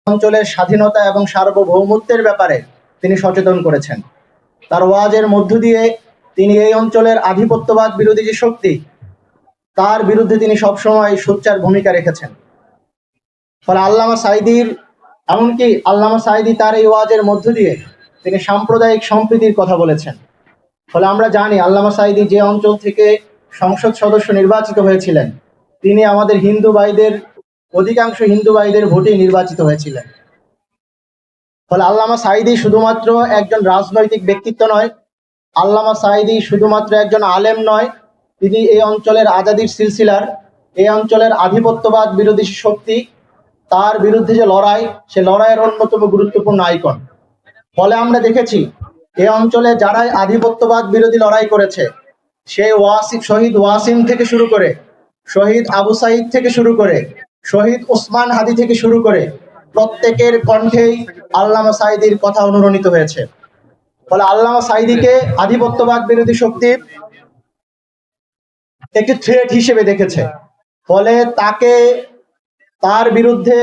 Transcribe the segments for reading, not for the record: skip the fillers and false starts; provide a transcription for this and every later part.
অঞ্চলের স্বাধীনতা এবং সার্বভৌমত্বের ব্যাপারে তিনি সচেতন করেছেন। তার ওয়াজের মধ্য দিয়ে তিনি এই অঞ্চলের আধিপত্যবাদ বিরোধী যে শক্তি, তার বিরুদ্ধে তিনি সবসময় সোচ্চার ভূমিকা রেখেছেন। ফলে আল্লামা সাঈদী তার এই ওয়াজের মধ্য দিয়ে তিনি সাম্প্রদায়িক সম্প্রীতির কথা বলেছেন। ফলে আমরা জানি আল্লামা সাঈদী যে অঞ্চল থেকে সংসদ সদস্য নির্বাচিত হয়েছিলেন, তিনি আমাদের অধিকাংশ হিন্দু ভাইদের ভোটে নির্বাচিত হয়েছিলেন। ফলে আল্লামা সাঈদী শুধুমাত্র একজন রাজনৈতিক ব্যক্তিত্ব নয়, আল্লামা সাঈদী শুধুমাত্র একজন আলেম নয়, তিনি এই অঞ্চলের আজাদির সিলসিলার, এই অঞ্চলের আধিপত্যবাদ বিরোধী শক্তি, তার বিরুদ্ধে যে লড়াই, সে লড়াইয়ের অন্যতম গুরুত্বপূর্ণ আইকন। ফলে আমরা দেখেছি এই অঞ্চলে যারাই আধিপত্যবাদ বিরোধী লড়াই করেছে, সে শহীদ ওয়াসিম থেকে শুরু করে, শহীদ আবু সাঈদ থেকে শুরু করে, শহীদ ওসমান হাদি থেকে শুরু করে, প্রত্যেকের কণ্ঠেই আল্লামা সাঈদীর কথা অনুরণিত হয়েছে। ফলে আল্লামা সাঈদীকে আধিপত্যবাদ বিরোধী শক্তি একটি থ্রেট হিসেবে দেখেছে। ফলে তার বিরুদ্ধে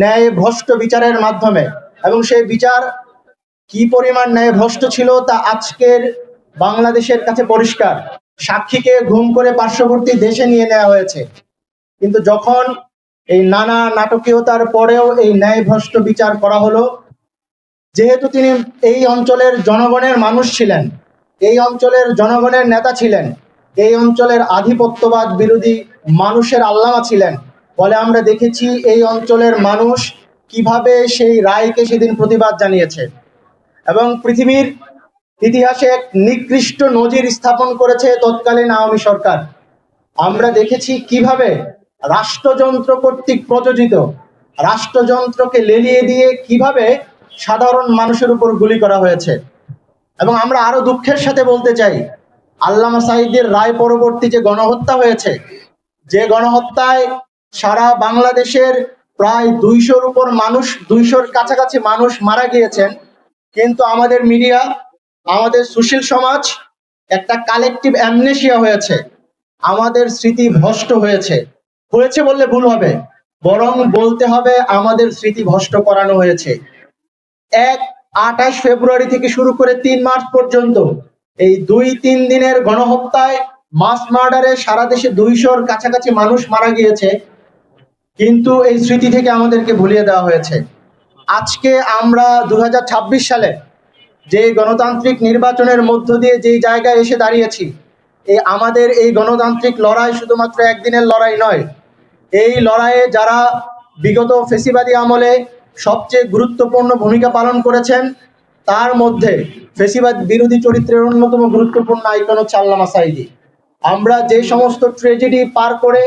ন্যায় ভ্রষ্ট বিচারের মাধ্যমে, এবং সেই বিচার কি পরিমাণ ন্যায় ভ্রষ্ট ছিল তা আজকের বাংলাদেশের কাছে পরিষ্কার। সাক্ষীকে গুম করে পার্শ্ববর্তী দেশে নিয়ে নেওয়া হয়েছে, কিন্তু যখন এই নানা নাটকীয়তার পরেও এই ন্যায় ভ্রষ্ট বিচার করা হলো, যেহেতু তিনি এই অঞ্চলের জনগণের মানুষ ছিলেন, এই অঞ্চলের জনগণের নেতা ছিলেন, এই অঞ্চলের আধিপত্যবাদ বিরোধী মানুষের আল্লামা ছিলেন, ফলে আমরা দেখেছি এই অঞ্চলের মানুষ কিভাবে সেই রায়কে সেদিন প্রতিবাদ জানিয়েছে এবং পৃথিবীর ইতিহাসে এক নিকৃষ্ট নজির স্থাপন করেছে তৎকালীন আওয়ামী সরকার। আমরা দেখেছি কিভাবে রাষ্ট্রযন্ত্র কর্তৃক প্রযোজিত, রাষ্ট্রযন্ত্রকে লেলিয়ে দিয়ে কিভাবে সাধারণ মানুষের উপর গুলি করা হয়েছে। এবং আমরা আরো দুঃখের সাথে বলতে চাই, আল্লামা সাঈদীর রায় পরবর্তী যে গণহত্যা হয়েছে, যে গণহত্যায় সারা বাংলাদেশের প্রায় 200-র উপর মানুষ, 200-র কাছাকাছি মানুষ মারা গিয়েছেন, কিন্তু আমাদের মিডিয়া, আমাদের সুশীল সমাজ একটা কালেকটিভ অ্যামনেশিয়া হয়েছে, আমাদের স্মৃতি ভ্রষ্ট হয়েছে বললে ভুল হবে, বরং বলতে হবে আমাদের স্মৃতি ভ্রষ্ট করানো হয়েছে। 28 ফেব্রুয়ারি থেকে শুরু করে 3 মার্চ পর্যন্ত এই 2-3 দিনের গণহত্যায়, মাস মার্ডারে সারা দেশে 200-র কাছাকাছি মানুষ মারা গিয়েছে, কিন্তু এই স্মৃতি থেকে আমাদেরকে ভুলিয়ে দেওয়া হয়েছে। আজকে আমরা 2026 সালে যে গণতান্ত্রিক নির্বাচনের মধ্য দিয়ে যেই জায়গায় এসে দাঁড়িয়েছি, আমাদের এই গণতান্ত্রিক লড়াই শুধুমাত্র একদিনের লড়াই নয়। এই লড়াইয়ে যারা বিগত ফেসিবাদী আমলে সবচেয়ে গুরুত্বপূর্ণ ভূমিকা পালন করেছেন, তার মধ্যে ফেসিবাদ বিরোধী চরিত্রের অন্যতম গুরুত্বপূর্ণ আইকন হচ্ছে আল্লামা সাঈদী। আমরা যে সমস্ত ট্রেজেডি পার করে,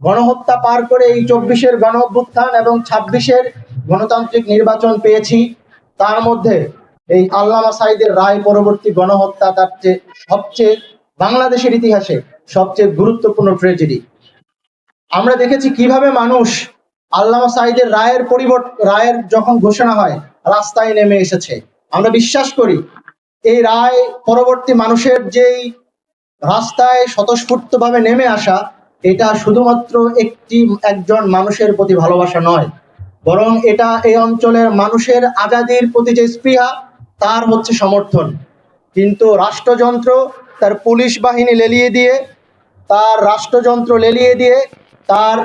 গণহত্যা পার করে এই 24-এর গণ অভ্যুত্থান এবং 26-এর গণতান্ত্রিক নির্বাচন পেয়েছি, তার মধ্যে এই আল্লামা সাঈদীর রায় পরবর্তী গণহত্যা তার সবচেয়ে বাংলাদেশের ইতিহাসে সবচেয়ে গুরুত্বপূর্ণ ট্রেজেডি। আমরা দেখেছি কিভাবে মানুষ আল্লামা সাঈদীর রায়ের যখন ঘোষণা হয়, রাস্তায় নেমে এসেছে। আমরা বিশ্বাস করি এই রায় পরবর্তী মানুষের যেই রাস্তায় স্বতঃস্ফূর্তভাবে নেমে আসা, এটা শুধুমাত্র একজন মানুষের প্রতি ভালোবাসা নয়, বরং এটা এই অঞ্চলের মানুষের আজাদির প্রতি যে স্পৃহা, তার হচ্ছে সমর্থন। কিন্তু রাষ্ট্রযন্ত্র তার পুলিশ বাহিনী লেলিয়ে দিয়ে, তার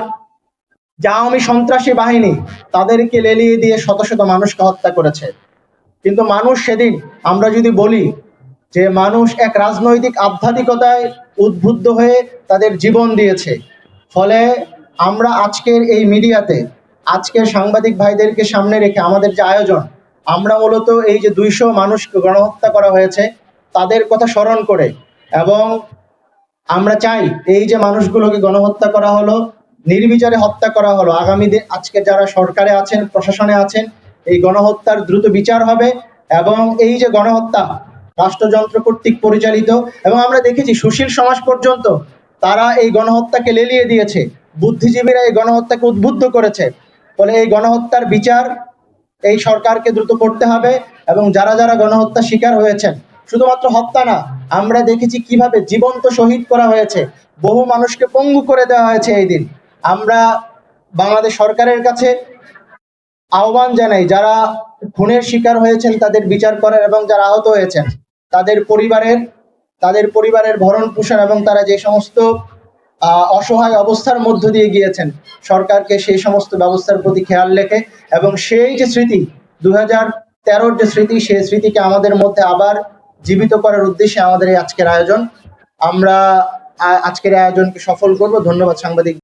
আওয়ামী সন্ত্রাসী বাহিনী তাদেরকে লেলিয়ে দিয়ে শত শত মানুষকে হত্যা করেছে। কিন্তু মানুষ সেদিন, আমরা যদি বলি যে মানুষ এক রাজনৈতিক আধ্যাত্মিকতায় উদ্বুদ্ধ হয়ে তাদের জীবন দিয়েছে। ফলে আমরা আজকের এই মিডিয়াতে, আজকের সাংবাদিক ভাইদেরকে সামনে রেখে আমাদের যে আয়োজন, আমরা মূলত এই যে 200 মানুষকে গণহত্যা করা হয়েছে তাদের কথা স্মরণ করে, এবং আমরা চাই এই যে মানুষগুলোকে গণহত্যা করা হলো, নির্বিচারে হত্যা করা হলো, আগামী দিন আজকে যারা সরকারে আছেন, প্রশাসনে আছেন, এই গণহত্যার দ্রুত বিচার হবে। এবং এই যে গণহত্যা রাষ্ট্রযন্ত্র কর্তৃক পরিচালিত, এবং আমরা দেখেছি সুশীল সমাজ পর্যন্ত তারা এই গণহত্যাকে লেলিয়ে দিয়েছে, বুদ্ধিজীবীরা এই গণহত্যাকে উদ্বুদ্ধ করেছে। ফলে এই গণহত্যার বিচার এই সরকারকে দ্রুত করতে হবে, এবং যারা যারা গণহত্যা শিকার হয়েছেন, শুধুমাত্র হত্যা না, আমরা দেখেছি কিভাবে জীবন্ত শহীদ করা হয়েছে, বহু মানুষকে পঙ্গু করে দেওয়া হয়েছে। এই দিন আমরা বাংলাদেশ সরকারের কাছে আহ্বান জানাই, যারা খুনের শিকার হয়েছেন তাদের বিচার করার, এবং যারা আহত হয়েছেন তাদের পরিবারের ভরণ পোষণ, এবং তারা যে সমস্ত অসহায় অবস্থার মধ্য দিয়ে গিয়েছেন, সরকারকে সেই সমস্ত ব্যবস্থার প্রতি খেয়াল রেখে, এবং সেই যে স্মৃতি 2013-র যে স্মৃতি, সেই স্মৃতিকে আমাদের মধ্যে আবার জীবিত করার উদ্দেশ্যে আমাদের এই আজকের আয়োজন। আমরা আজকের আয়োজনকে সফল করব। ধন্যবাদ সাংবাদিক।